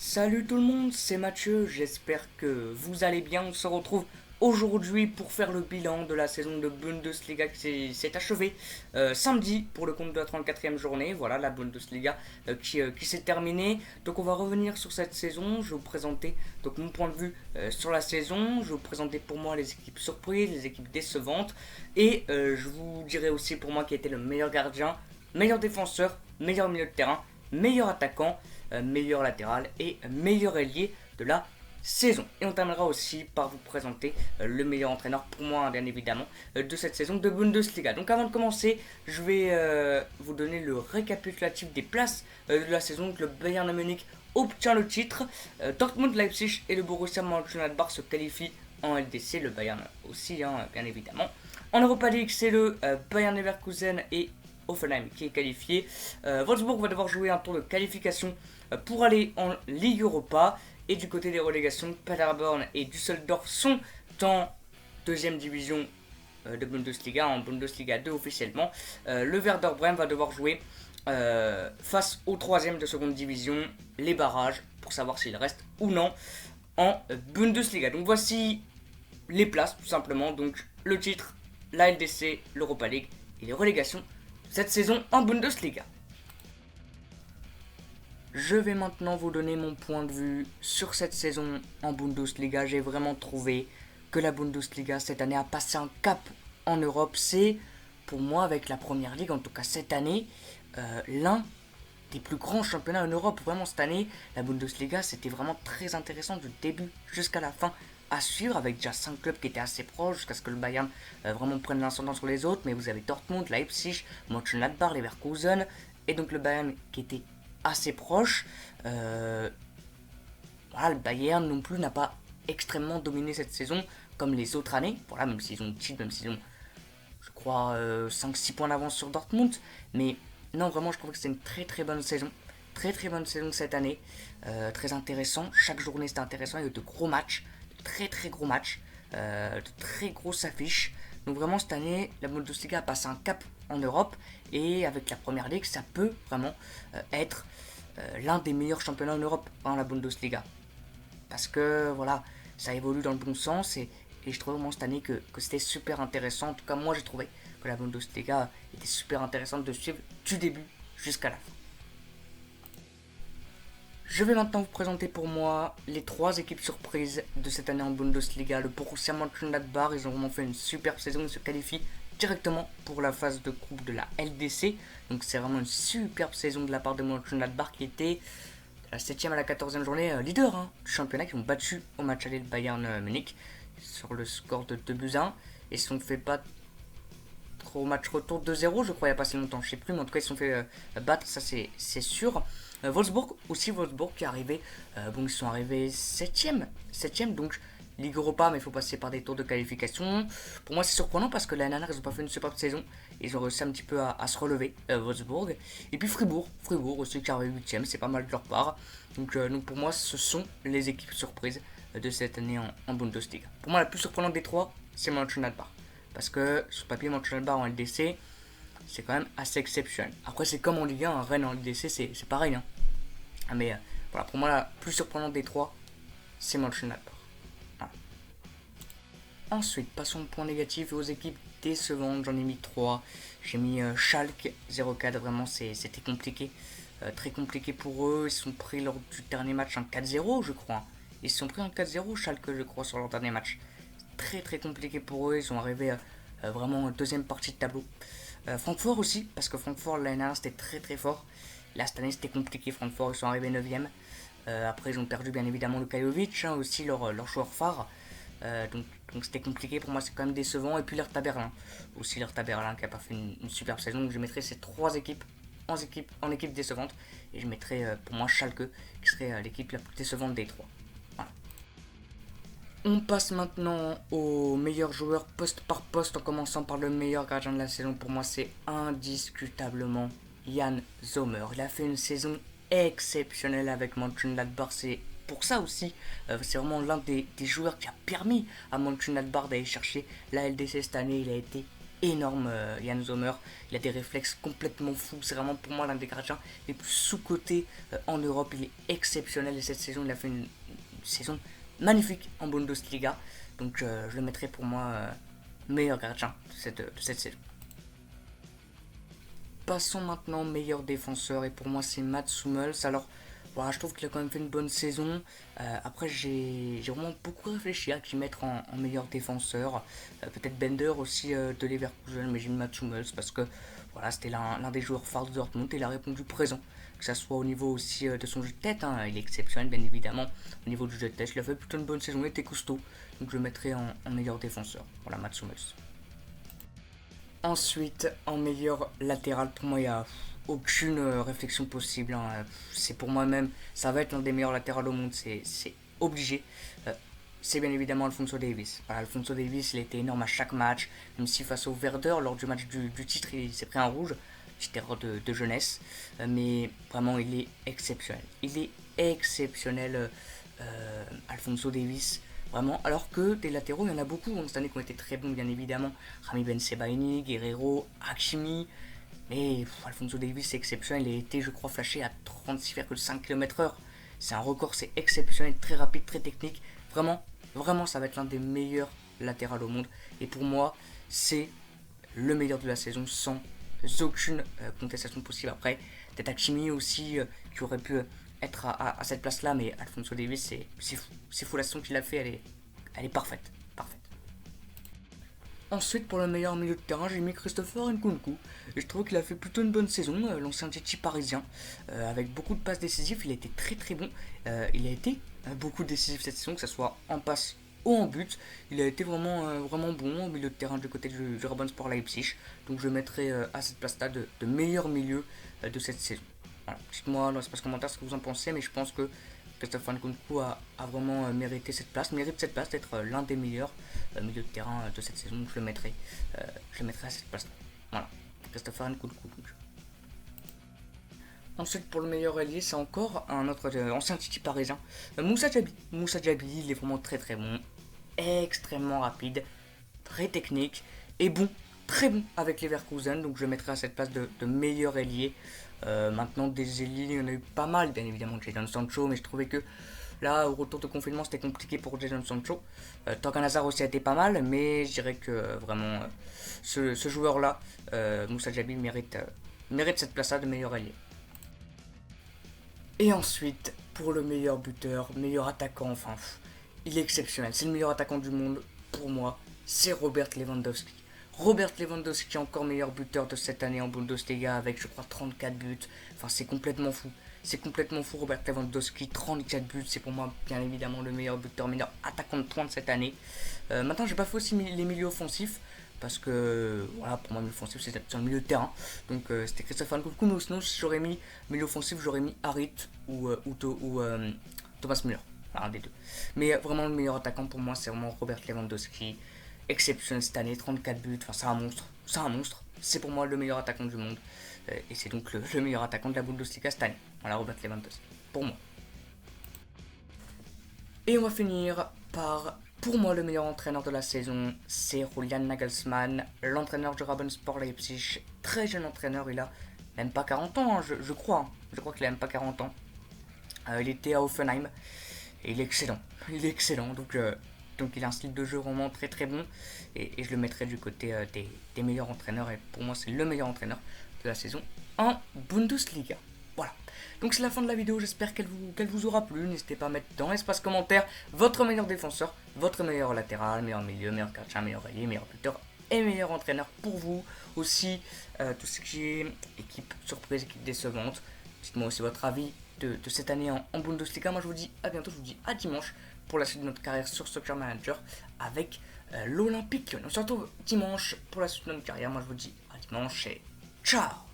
Salut tout le monde, c'est Mathieu, j'espère que vous allez bien. On se retrouve aujourd'hui pour faire le bilan de la saison de Bundesliga qui s'est achevée samedi pour le compte de la 34e journée. Voilà la Bundesliga qui s'est terminée. Donc on va revenir sur cette saison, je vais vous présenter donc, mon point de vue sur la saison. Je vais vous présenter pour moi les équipes surprises, les équipes décevantes. Et je vous dirai aussi pour moi qui était le meilleur gardien, meilleur défenseur, meilleur milieu de terrain, meilleur attaquant, meilleur latéral et meilleur ailier de la saison. Et on terminera aussi par vous présenter le meilleur entraîneur pour moi bien évidemment de cette saison de Bundesliga. Donc avant de commencer, je vais vous donner le récapitulatif des places de la saison. Donc le Bayern Munich obtient le titre, Dortmund, Leipzig et le Borussia Mönchengladbach se qualifient en LDC, le Bayern aussi bien évidemment. En Europa League, c'est le Bayern Leverkusen et Hoffenheim qui est qualifié. Wolfsburg va devoir jouer un tour de qualification pour aller en Ligue Europa. Et du côté des relégations, Paderborn et Düsseldorf sont en deuxième division de Bundesliga, en Bundesliga 2 officiellement. Le Werder Bremen va devoir jouer face au troisième de seconde division, les barrages, pour savoir s'il reste ou non en Bundesliga. Donc voici les places tout simplement, donc le titre, la LDC, l'Europa League et les relégations cette saison en Bundesliga. Je vais maintenant vous donner mon point de vue sur cette saison en Bundesliga. J'ai vraiment trouvé que la Bundesliga cette année a passé un cap en Europe. C'est pour moi avec la Première Ligue, en tout cas cette année, l'un des plus grands championnats en Europe. Vraiment cette année, la Bundesliga c'était vraiment très intéressant du début jusqu'à la fin à suivre, avec déjà 5 clubs qui étaient assez proches jusqu'à ce que le Bayern vraiment prenne l'ascendant sur les autres. Mais vous avez Dortmund, Leipzig, Mönchengladbach, Leverkusen et donc le Bayern qui était assez proche. Voilà, le Bayern non plus n'a pas extrêmement dominé cette saison comme les autres années. Voilà, même s'ils ont titre, même s'ils ont, je crois, 5-6 points d'avance sur Dortmund. Mais non, vraiment, je trouve que c'est une très très bonne saison. Très très bonne saison cette année. Très intéressant. Chaque journée c'était intéressant. Il y a eu de gros matchs. De très très gros matchs. De très grosses affiches. Donc vraiment cette année, la Bundesliga a passé un cap en Europe. Et avec la Première Ligue, ça peut vraiment être l'un des meilleurs championnats en Europe, la Bundesliga. Parce que voilà, ça évolue dans le bon sens et je trouve vraiment cette année que c'était super intéressant. En tout cas, moi j'ai trouvé que la Bundesliga était super intéressante de suivre du début jusqu'à la fin. Je vais maintenant vous présenter pour moi les 3 équipes surprises de cette année en Bundesliga. Le Borussia Mönchengladbach, ils ont vraiment fait une superbe saison, ils se qualifient directement pour la phase de groupe de la LDC. Donc c'est vraiment une superbe saison de la part de Mönchengladbach qui était la 7ème à la 14ème journée leader du championnat, qui ont battu au match aller le Bayern Munich sur le score de 2-1 et se sont fait battre au match retour 2-0, je crois, il n'y a pas si longtemps, je sais plus, mais en tout cas ils se sont fait battre, ça c'est sûr. Wolfsburg aussi, Wolfsburg qui est arrivé, ils sont arrivés 7ème, donc Ligue Europa, mais il faut passer par des tours de qualification. Pour moi c'est surprenant parce que l'année dernière ils n'ont pas fait une superbe saison, ils ont réussi un petit peu à se relever, Wolfsburg. Et puis Fribourg aussi qui est arrivé 8ème, c'est pas mal de leur part. Donc pour moi ce sont les équipes surprises de cette année en Bundesliga. Pour moi la plus surprenante des 3, c'est Mönchengladbach. Parce que sur papier, Mönchengladbach en LDC, c'est quand même assez exceptionnel. Après, c'est comme en Ligue 1, Rennes en LDC, c'est pareil. Mais voilà, pour moi, la plus surprenante des 3, c'est Mönchengladbach. Voilà. Ensuite, passons au point négatif et aux équipes décevantes. J'en ai mis 3. J'ai mis Schalke 04, vraiment, c'était compliqué. Très compliqué pour eux. Ils se sont pris lors du dernier match un 4-0, je crois. Ils se sont pris un 4-0, Schalke, je crois, sur leur dernier match. Très très compliqué pour eux, ils sont arrivés vraiment en deuxième partie de tableau. Francfort aussi, parce que Francfort l'année dernière c'était très très fort. Là cette année c'était compliqué, Francfort, ils sont arrivés 9ème. Après ils ont perdu bien évidemment Lukajovic, aussi leur joueur phare. Donc c'était compliqué, pour moi c'est quand même décevant. Et puis l'Hertha Berlin, aussi l'Hertha Berlin qui a pas fait une superbe saison. Donc je mettrai ces 3 équipes en équipe décevante. Et je mettrai pour moi Schalke, qui serait l'équipe la plus décevante des 3. Voilà. On passe maintenant aux meilleurs joueurs poste par poste, en commençant par le meilleur gardien de la saison. Pour moi, c'est indiscutablement Jan Sommer. Il a fait une saison exceptionnelle avec Mönchengladbach. C'est pour ça aussi, c'est vraiment l'un des joueurs qui a permis à Mönchengladbach d'aller chercher la LDC cette année. Il a été énorme, Jan Sommer. Il a des réflexes complètement fous. C'est vraiment pour moi l'un des gardiens les plus sous-cotés en Europe. Il est exceptionnel et cette saison, il a fait une saison magnifique en Bundesliga. Donc je le mettrai pour moi meilleur gardien de cette saison. Passons maintenant au meilleur défenseur et pour moi c'est Mats Hummels. Alors voilà, je trouve qu'il a quand même fait une bonne saison. Après j'ai vraiment beaucoup réfléchi à qui mettre en meilleur défenseur. Peut-être Bender aussi de Leverkusen, mais j'ai mis Mats Hummels parce que voilà, c'était l'un des joueurs phares de Dortmund et il a répondu présent. Que ça soit au niveau aussi de son jeu de tête, hein, il est exceptionnel bien évidemment. Au niveau du jeu de tête, il a fait plutôt une bonne saison, il était costaud. Donc je le mettrai en meilleur défenseur. Voilà, Mats Hummels. Ensuite, en meilleur latéral, pour moi, il n'y a aucune réflexion possible. Hein. C'est pour moi-même, ça va être l'un des meilleurs latérales au monde, c'est obligé. C'est bien évidemment Alphonso Davies. Voilà, Alphonso Davies, il était énorme à chaque match, même si face au Werder, lors du match du titre, il s'est pris un rouge, petite erreur de jeunesse. Mais vraiment, il est exceptionnel. Il est exceptionnel, Alphonso Davies. Vraiment, alors que des latéraux, il y en a beaucoup cette année qui ont été très bons, bien évidemment. Rami Ben Sebaini, Guerrero, Hakimi. Mais Alphonso Davies, c'est exceptionnel. Il a été, je crois, flashé à 36,5 km/h. C'est un record, c'est exceptionnel, très rapide, très technique. Vraiment, vraiment, ça va être l'un des meilleurs latérales au monde. Et pour moi, c'est le meilleur de la saison sans aucune contestation possible. Après, peut-être Hakimi aussi, qui aurait pu être à cette place-là, mais Alphonso Davies, c'est fou. C'est fou, la saison qu'il a fait, elle est parfaite. Parfaite. Ensuite, pour le meilleur milieu de terrain, j'ai mis Christopher Nkunku. Et je trouve qu'il a fait plutôt une bonne saison, l'ancien Tchétchi parisien, avec beaucoup de passes décisives. Il a été très très bon. Il a été beaucoup décisif cette saison, que ce soit en passe ou en but. Il a été vraiment, vraiment bon au milieu de terrain du côté du Rabensport Leipzig. Donc je mettrai à cette place-là de meilleur milieu de cette saison. Voilà. Dites-moi dans l'espace commentaire ce que vous en pensez, mais je pense que Christopher Nkunku a vraiment mérite cette place d'être l'un des meilleurs milieux de terrain de cette saison. Donc je le mettrai à cette place-là. Voilà, Christopher Nkunku. Ensuite, pour le meilleur ailier, c'est encore un autre ancien Titi parisien, Moussa Diaby. Moussa Diaby, il est vraiment très très bon, extrêmement rapide, très technique et bon, très bon avec les Leverkusen. Donc je le mettrai à cette place de meilleur ailier. Maintenant, des ailiers, il y en a eu pas mal, bien évidemment, Jadon Sancho, mais je trouvais que là, au retour de confinement, c'était compliqué pour Jadon Sancho. Torgan Hazard aussi a été pas mal, mais je dirais que vraiment, ce joueur-là, Moussa Diaby, mérite cette place-là de meilleur ailier. Et ensuite, pour le meilleur buteur, meilleur attaquant, enfin, il est exceptionnel. C'est le meilleur attaquant du monde, pour moi, c'est Robert Lewandowski. Robert Lewandowski, encore meilleur buteur de cette année en Bundesliga avec, je crois, 34 buts. Enfin, c'est complètement fou. C'est complètement fou, Robert Lewandowski, 34 buts. C'est pour moi, bien évidemment, le meilleur buteur, meilleur attaquant de pointe cette année. Maintenant, j'ai pas fait aussi les milieux offensifs. Parce que, voilà, pour moi, milieu offensif, c'est un milieu de terrain. Donc, c'était Christopher Nkunku. Mais sinon, si j'aurais mis milieu offensif, j'aurais mis Harit ou Thomas Müller. Un des deux. Mais vraiment, le meilleur attaquant pour moi, c'est vraiment Robert Lewandowski. Exceptionnel cette année, 34 buts. Enfin, c'est un monstre. C'est un monstre. C'est pour moi le meilleur attaquant du monde. Et c'est donc le meilleur attaquant de la Bundesliga cette année. Voilà, Robert Lewandowski. Pour moi. Et on va finir par, pour moi, le meilleur entraîneur de la saison, c'est Julian Nagelsmann, l'entraîneur du Rabensport Leipzig. Très jeune entraîneur, il a même pas 40 ans, hein, je crois. Je crois qu'il a même pas 40 ans. Il était à Hoffenheim et il est excellent. Il est excellent, donc il a un style de jeu vraiment très très bon. Et je le mettrai du côté des meilleurs entraîneurs. Et pour moi, c'est le meilleur entraîneur de la saison en Bundesliga. Voilà. Donc c'est la fin de la vidéo, j'espère qu'elle vous aura plu. N'hésitez pas à mettre dans l'espace commentaire votre meilleur défenseur, votre meilleur latéral, meilleur milieu, meilleur gardien, meilleur allié, meilleur buteur et meilleur entraîneur pour vous. Aussi, tout ce qui est équipe surprise, équipe décevante. Dites-moi aussi votre avis de cette année en Bundesliga. Moi je vous dis à bientôt, je vous dis à dimanche pour la suite de notre carrière sur Soccer Manager avec l'Olympique Lyon. On se retrouve dimanche pour la suite de notre carrière. Moi je vous dis à dimanche et ciao.